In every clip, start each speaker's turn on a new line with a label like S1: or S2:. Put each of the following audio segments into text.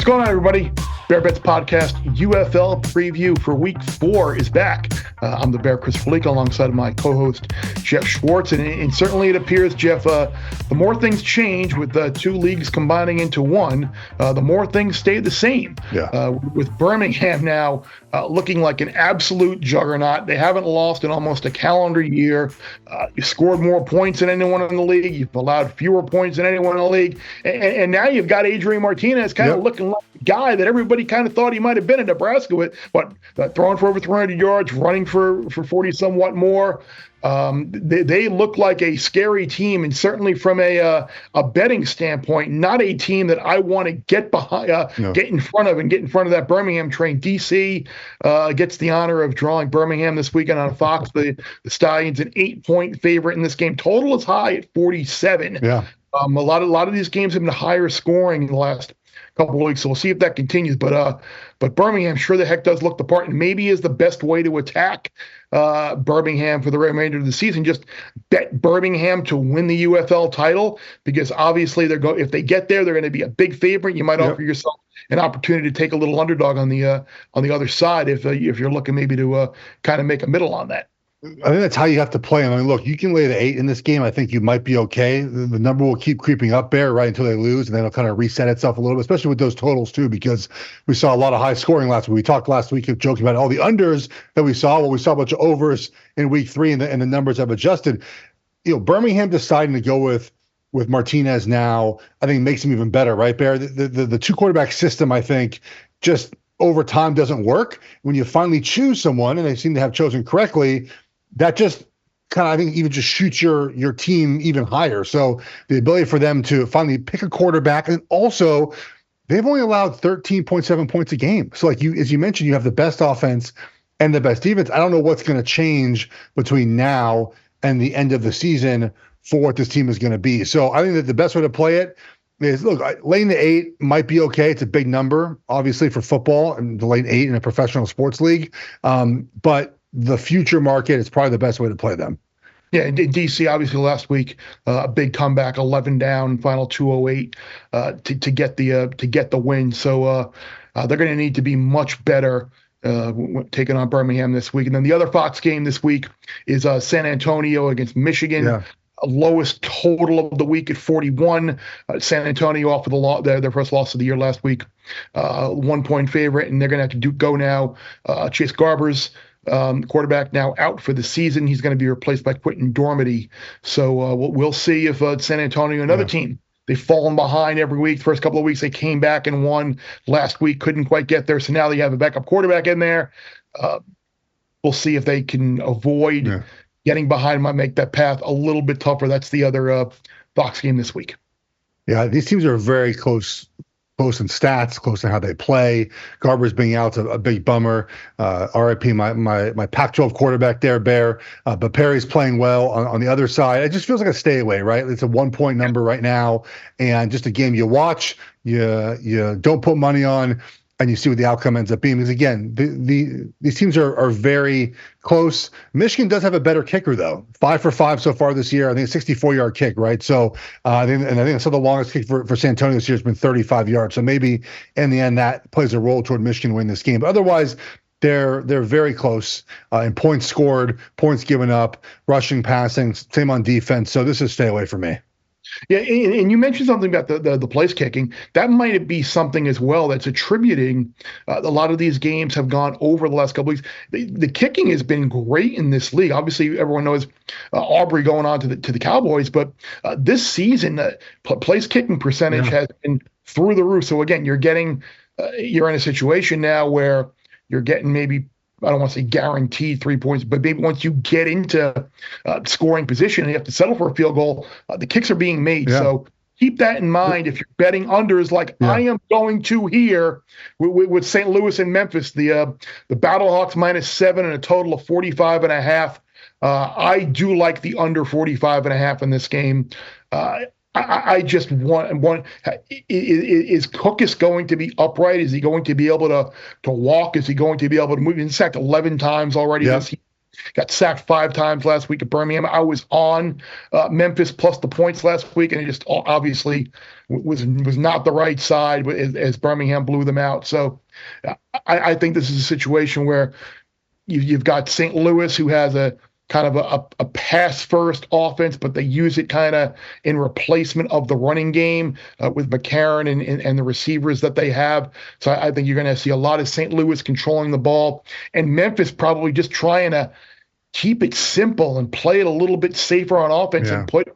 S1: going on, everybody? Bear Bets Podcast UFL preview for Week 4 is back. I'm the Bear, Chris Fallica, alongside my co-host Geoff Schwartz, and certainly it appears, Geoff, the more things change with the two leagues combining into one, the more things stay the same. With Birmingham now looking like an absolute juggernaut. They haven't lost in almost a calendar year. You scored more points than anyone in the league. You've allowed fewer points than anyone in the league, and now you've got Adrian Martinez kind of looking like the guy that everybody kind of thought he might have been in Nebraska with, throwing for over 300 yards, running for 40 somewhat more. They look like a scary team, and certainly from a betting standpoint, not a team that I want to get behind, get in front of that Birmingham train. DC gets the honor of drawing Birmingham this weekend on Fox. The Stallions an 8-point favorite in this game. Total is high at 47. A lot of these games have been higher scoring in the last couple of weeks, so we'll see if that continues. But Birmingham sure the heck does look the part, and maybe is the best way to attack Birmingham for the remainder of the season. Just bet Birmingham to win the UFL title, because obviously if they get there, they're going to be a big favorite. You might offer yourself an opportunity to take a little underdog on the other side if you're looking maybe to kind of make a middle on that.
S2: I think that's how you have to play. I mean, look, you can lay the 8 in this game. I think you might be okay. The number will keep creeping up there right until they lose, and then it'll kind of reset itself a little bit, especially with those totals too, because we saw a lot of high scoring last week. We talked last week joking about all the unders that we saw. Well, we saw a bunch of overs in week 3, and the numbers have adjusted. Birmingham deciding to go with Martinez now, I think makes him even better, right, Bear? The two quarterback system, I think, just over time doesn't work. When you finally choose someone, and they seem to have chosen correctly, that just kind of, I think, even just shoots your team even higher. So the ability for them to finally pick a quarterback, and also they've only allowed 13.7 points a game. So as you mentioned, you have the best offense and the best defense. I don't know what's going to change between now and the end of the season for what this team is going to be. So I think that the best way to play it is, look, laying the 8 might be okay. It's a big number, obviously, for football, and the lane 8 in a professional sports league. But the future market is probably the best way to play them.
S1: Yeah, in DC, obviously last week, a big comeback, 11 down, final 208 to get the win. So they're going to need to be much better taking on Birmingham this week. And then the other Fox game this week is San Antonio against Michigan. Lowest total of the week at 41. San Antonio off with their first loss of the year last week, 1-point favorite, and they're going to have to go now. Chase Garbers, quarterback, now out for the season. He's going to be replaced by Quentin Dormady. So we'll see if San Antonio, another team, they've fallen behind every week. The first couple of weeks they came back and won. Last week couldn't quite get there. So now they have a backup quarterback in there. We'll see if they can avoid getting behind, might make that path a little bit tougher. That's the other Fox game this week.
S2: Yeah, these teams are very close in stats, close to how they play. Garber's being out's a big bummer. RIP, my Pac-12 quarterback there, Bear. But Perry's playing well on the other side. It just feels like a stay away, right? It's a 1-point number right now, and just a game you watch, you don't put money on, and you see what the outcome ends up being. Because again, these teams are very close. Michigan does have a better kicker, though. 5 for 5 so far this year. I think a 64-yard kick, right? So I think I saw the longest kick for San Antonio this year has been 35 yards. So maybe in the end that plays a role toward Michigan winning this game. But otherwise, they're very close in points scored, points given up, rushing, passing, same on defense. So this is stay away from me.
S1: Yeah, and you mentioned something about the place kicking. That might be something as well that's attributing a lot of these games have gone over the last couple weeks. The kicking has been great in this league. Obviously, everyone knows Aubrey going on to the Cowboys, but this season, place kicking percentage has been through the roof. So again, you're in a situation now where you're getting maybe, I don't want to say guaranteed 3 points, but maybe once you get into scoring position and you have to settle for a field goal, the kicks are being made. So keep that in mind if you're betting unders like I am going to here with St. Louis and Memphis, the Battlehawks -7 and a total of 45.5. I do like the under 45.5 in this game. I just want is Cookus going to be upright? Is he going to be able to walk? Is he going to be able to move? In fact, 11 times already this year got sacked 5 times last week at Birmingham. I was on Memphis plus the points last week, and it just obviously was not the right side as Birmingham blew them out. So I think this is a situation where you've got St. Louis, who has a kind of a pass-first offense, but they use it kind of in replacement of the running game with McCarron and the receivers that they have. So I think you're going to see a lot of St. Louis controlling the ball, and Memphis probably just trying to keep it simple and play it a little bit safer on offense and put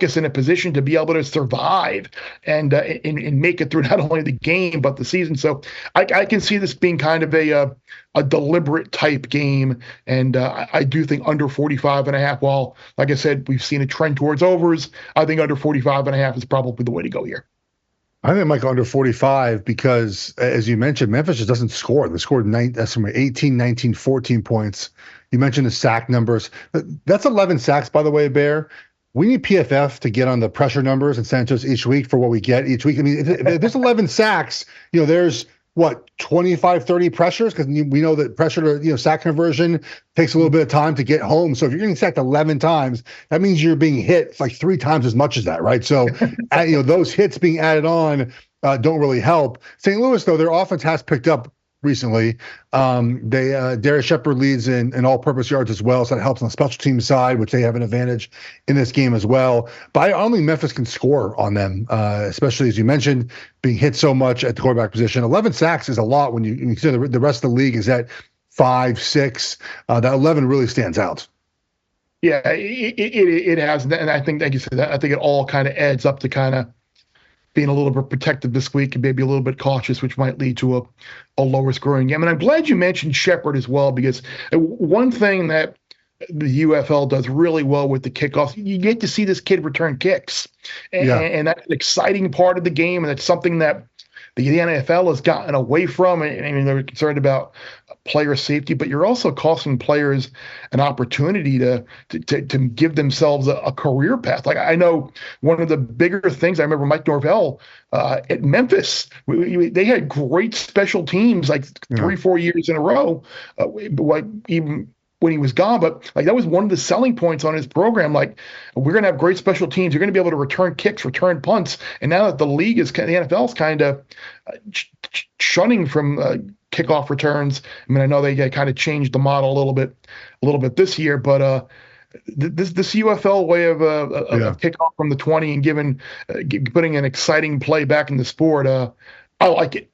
S1: us in a position to be able to survive and make it through not only the game but the season. So I can see this being kind of a deliberate type game, and I do think under 45.5. While, like I said, we've seen a trend towards overs, I think under 45.5 is probably the way to go here.
S2: I think it might go under 45 because, as you mentioned, Memphis just doesn't score. They scored 18, 19, 14 points. You mentioned the sack numbers. That's 11 sacks, by the way, Bear. We need PFF to get on the pressure numbers and send it to us each week for what we get each week. I mean, if there's 11 sacks, there's 25, 30 pressures, because we know that pressure to sack conversion takes a little bit of time to get home. So if you're getting sacked 11 times, that means you're being hit like 3 times as much as that, right? So those hits being added on don't really help. St. Louis, though, their offense has picked up recently. Darius Shepard leads in all-purpose yards as well, so that helps on the special team side, which they have an advantage in this game as well. But I don't think Memphis can score on them, especially, as you mentioned, being hit so much at the quarterback position. 11 sacks is a lot when you consider the rest of the league is at 5, 6. That 11 really stands out.
S1: Yeah, it has, and I think, like you said, I think it all kind of adds up to kind of being a little bit protective this week and maybe a little bit cautious, which might lead to a lower scoring game. And I'm glad you mentioned Shepard as well, because one thing that the UFL does really well with the kickoffs, you get to see this kid return kicks. And that's an exciting part of the game, and it's something that the NFL has gotten away from. I mean, they're concerned about player safety, but you're also costing players an opportunity to give themselves a career path. Like, I know one of the bigger things, I remember Mike Norvell at Memphis, they had great special teams like 3-4 years in a row, even when he was gone. But like, that was one of the selling points on his program. Like, we're going to have great special teams. You're going to be able to return kicks, return punts. And now that the league is, the NFL is kind of shunning from kickoff returns. I mean, I know they kind of changed the model a little bit this year, but this UFL way of kickoff from the 20 and putting an exciting play back in the sport, I like it.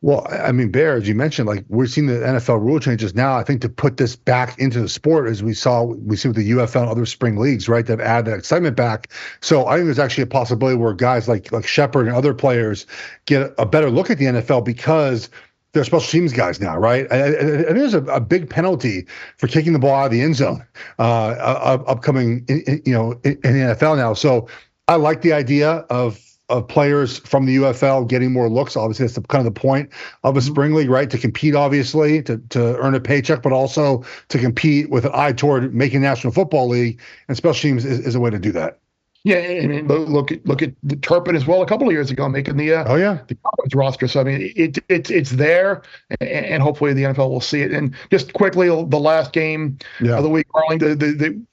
S2: Well, I mean, Bear, as you mentioned, like, we're seeing the NFL rule changes now, I think, to put this back into the sport, as we see with the UFL and other spring leagues, right, that add that excitement back. So I think there's actually a possibility where guys like Shepard and other players get a better look at the NFL because they're special teams guys now, right? And there's a big penalty for kicking the ball out of the end zone upcoming, in the NFL now. So I like the idea of players from the UFL getting more looks. Obviously, that's kind of the point of a spring league, right? To compete, obviously, to earn a paycheck, but also to compete with an eye toward making National Football League. And special teams is a way to do that.
S1: Yeah, I mean, look at the Turpin as well a couple of years ago, making the college roster. So I mean, it's there, and hopefully the NFL will see it. And just quickly, the last game of the week, Arlington.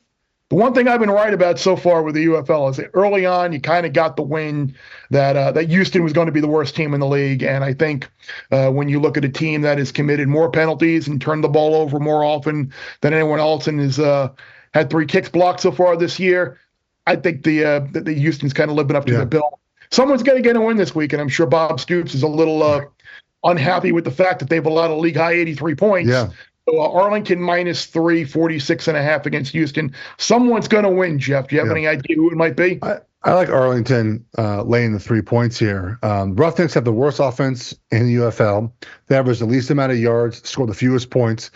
S1: The one thing I've been right about so far with the UFL is that early on you kind of got the wind that Houston was going to be the worst team in the league. And I think when you look at a team that has committed more penalties and turned the ball over more often than anyone else and has had 3 kicks blocked so far this year, I think the Houston's kind of living up to their bill. Someone's going to get a win this week, and I'm sure Bob Stoops is a little unhappy with the fact that they've allowed a league-high 83 points. Yeah. So Arlington -3, 46.5 against Houston. Someone's going to win, Jeff. Do you have any idea who it might be?
S2: I like Arlington laying the 3 points here. Roughnecks have the worst offense in the UFL. They average the least amount of yards, score the fewest points.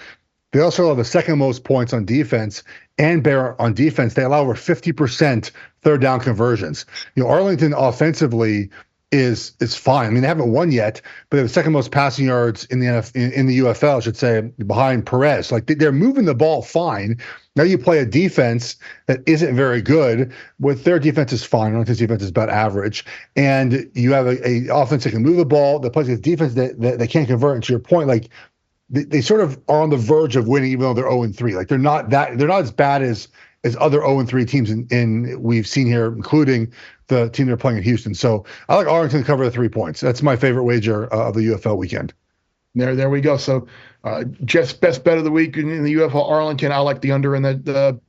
S2: They also have the second most points on defense, and on defense, they allow over 50% third down conversions. Arlington offensively is fine. I mean, they haven't won yet, but they have the second most passing yards in the UFL, I should say, behind Perez. Like, they're moving the ball fine. Now you play a defense that isn't very good. With their defense is fine. Arlington's defense is about average, and you have a offense that can move the ball that plays against defense that can't convert. And to your point, like, they sort of are on the verge of winning, even though they're 0-3. Like they're not as bad as other 0-3 teams in we've seen here, including the team they're playing in Houston. So I like Arlington to cover the 3 points. That's my favorite wager of the UFL weekend.
S1: There we go. So Jeff's best bet of the week in the UFL Arlington. I like the under in the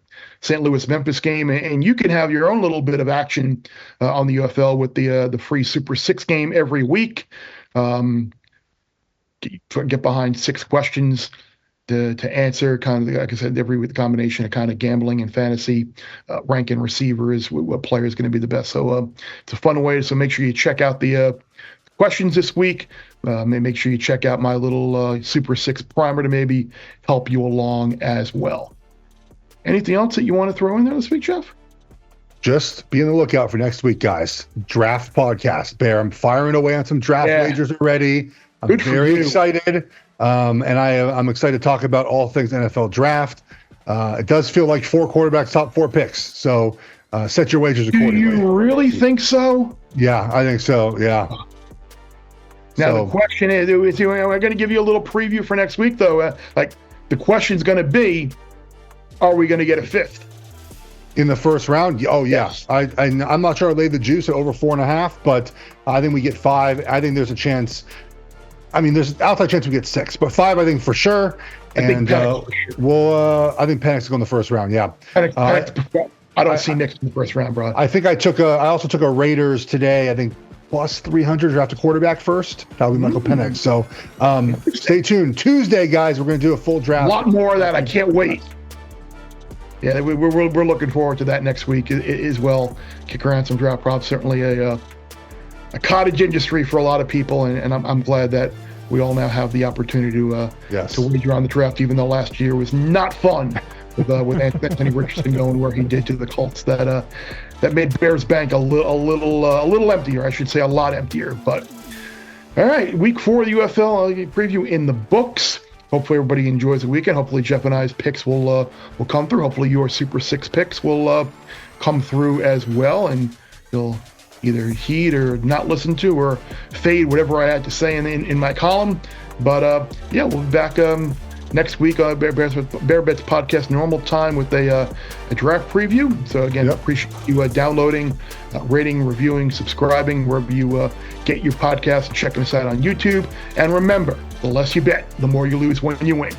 S1: St. Louis Memphis game, and you can have your own little bit of action on the UFL with the free Super 6 game every week. Get behind 6 questions to answer, kind of like I said, every week, the combination of kind of gambling and fantasy, ranking receivers, what player is going to be the best. So it's a fun way. So make sure you check out the questions this week. Make sure you check out my little Super 6 primer to maybe help you along as well. Anything else that you want to throw in there this week, Jeff?
S2: Just be on the lookout for next week, guys. Draft podcast. Bear, I'm firing away on some draft wagers already. I'm very excited. And I'm excited to talk about all things NFL draft. It does feel like 4 quarterbacks, top 4 picks. So set your wagers accordingly.
S1: Do you really think so?
S2: Yeah, I think so. Yeah.
S1: Now, the question is, we're going to give you a little preview for next week, though. The question's going to be, are we going to get a 5th?
S2: In the first round? Oh, yeah.
S1: Yes.
S2: I'm not sure I laid the juice at over 4.5, but I think we get 5. I think there's a chance. I mean, there's an outside chance we get 6, but 5, I think for sure. I think Penix go in the first round. Yeah.
S1: I don't see Nick in the first round, bro.
S2: I think I also took a Raiders today. I think plus 300 draft a quarterback first. That'll be Michael Penix. So stay tuned. Tuesday, guys, we're going to do a full draft.
S1: A lot more of that. I can't wait. Yeah, we're looking forward to that next week as well. Kick around some draft props. Certainly a cottage industry for a lot of people, and I'm glad that we all now have the opportunity to wager on the draft, even though last year was not fun with Anthony Richardson going where he did to the Colts. That made Bears Bank a little emptier. I should say a lot emptier. But all right, week 4 of the UFL preview in the books. Hopefully everybody enjoys the weekend. Hopefully Jeff and I's picks will come through. Hopefully your Super 6 picks will come through as well, and you'll either heed or not listen to or fade whatever I had to say in my column. But we'll be back next week on Bear Bets podcast, normal time with a draft preview. So again, appreciate you downloading, rating, reviewing, subscribing wherever you get your podcast, and checking us out on YouTube. And remember, the less you bet, the more you lose when you win.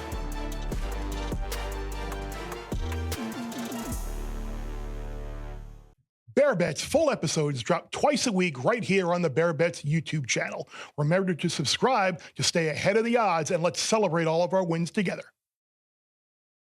S1: Bear Bets full episodes drop twice a week right here on the Bear Bets YouTube channel. Remember to subscribe to stay ahead of the odds, and let's celebrate all of our wins together.